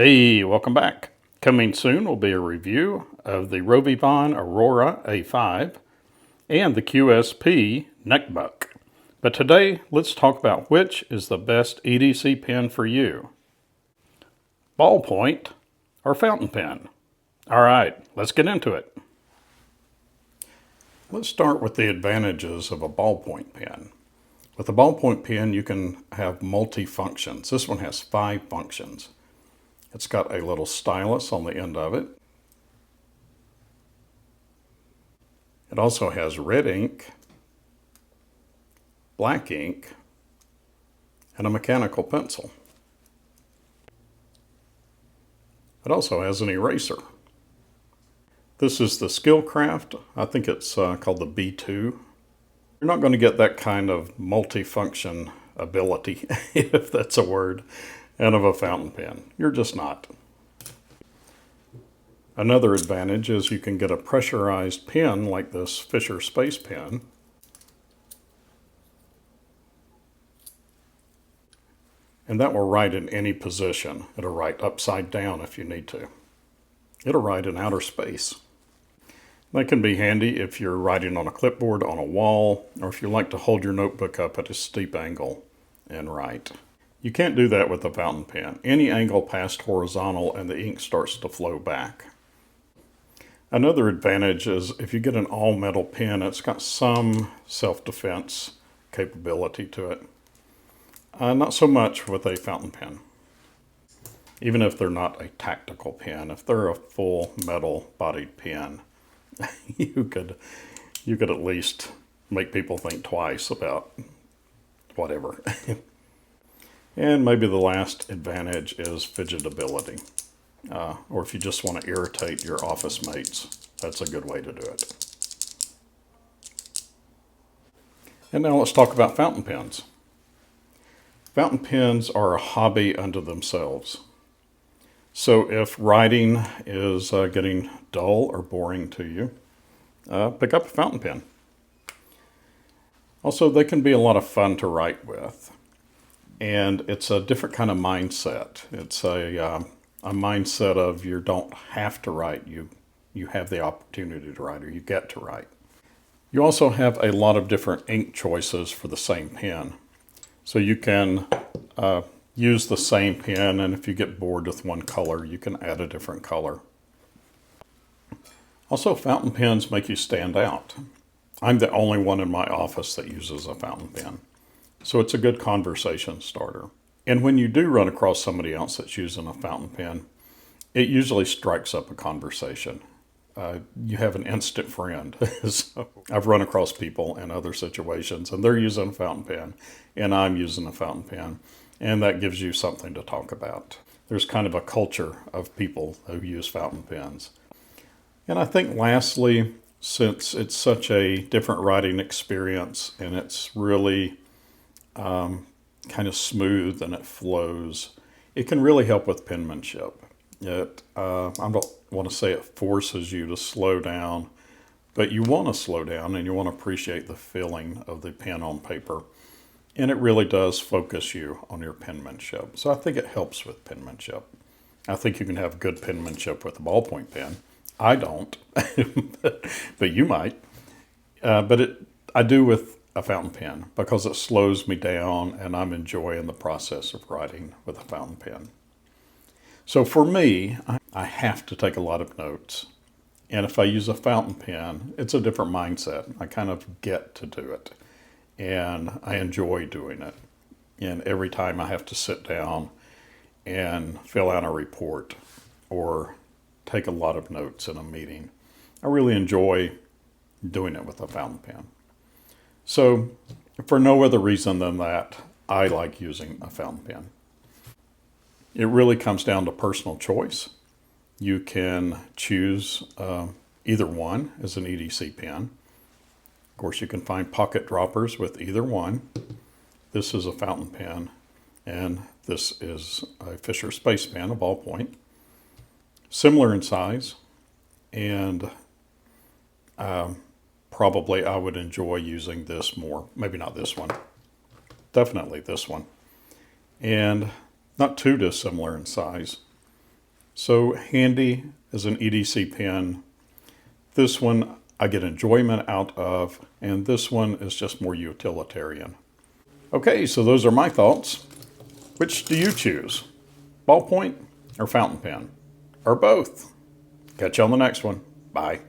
Hey, welcome back. Coming soon will be a review of the Rovivon Aurora A5 and the QSP Neckbuck. But today, let's talk about which is the best EDC pen for you. Ballpoint or fountain pen? All right, let's get into it. Let's start with the advantages of a ballpoint pen. With a ballpoint pen, you can have multi-functions. This one has 5 functions. It's got a little stylus on the end of it. It also has red ink, black ink, and a mechanical pencil. It also has an eraser. This is the Skillcraft. I think it's called the B2. You're not going to get that kind of multifunction ability, if that's a word, out of a fountain pen. You're just not. Another advantage is you can get a pressurized pen like this Fisher Space pen. And that will write in any position. It'll write upside down if you need to. It'll write in outer space. That can be handy if you're writing on a clipboard on a wall, or if you like to hold your notebook up at a steep angle and write. You can't do that with a fountain pen. Any angle past horizontal and the ink starts to flow back. Another advantage is if you get an all-metal pen, it's got some self-defense capability to it. Not so much with a fountain pen. Even if they're not a tactical pen, if they're a full metal-bodied pen, you could at least make people think twice about whatever. And maybe the last advantage is fidgetability. Or if you just want to irritate your office mates, that's a good way to do it. And now let's talk about fountain pens. Fountain pens are a hobby unto themselves. So if writing is getting dull or boring to you, pick up a fountain pen. Also, they can be a lot of fun to write with. And it's a different kind of mindset. It's a mindset of you don't have to write, you have the opportunity to write, or you get to write. You also have a lot of different ink choices for the same pen. So you can use the same pen, and if you get bored with one color, you can add a different color. Also, fountain pens make you stand out. I'm the only one in my office that uses a fountain pen. So it's a good conversation starter. And when you do run across somebody else that's using a fountain pen, it usually strikes up a conversation. You have an instant friend. So I've run across people in other situations, and they're using a fountain pen, and I'm using a fountain pen, and that gives you something to talk about. There's kind of a culture of people who use fountain pens. And I think lastly, since it's such a different writing experience, and it's really kind of smooth and it flows, it can really help with penmanship. I don't want to say it forces you to slow down, but you want to slow down and you want to appreciate the feeling of the pen on paper. And it really does focus you on your penmanship. So I think it helps with penmanship. I think you can have good penmanship with a ballpoint pen. I don't, but you might. I do with a fountain pen because it slows me down and I'm enjoying the process of writing with a fountain pen. So for me, I have to take a lot of notes. And if I use a fountain pen, it's a different mindset. I kind of get to do it. And I enjoy doing it. And every time I have to sit down and fill out a report or take a lot of notes in a meeting, I really enjoy doing it with a fountain pen. So for no other reason than that, I like using a fountain pen. It really comes down to personal choice. You can choose either one as an EDC pen. Of course, you can find pocket droppers with either one. This is a fountain pen, and this is a Fisher Space pen, a ballpoint. Similar in size, and probably I would enjoy using this more. Maybe not this one. Definitely this one. And not too dissimilar in size. So handy as an EDC pen. This one I get enjoyment out of, and this one is just more utilitarian. Okay, so those are my thoughts. Which do you choose? Ballpoint or fountain pen? Or both? Catch you on the next one. Bye.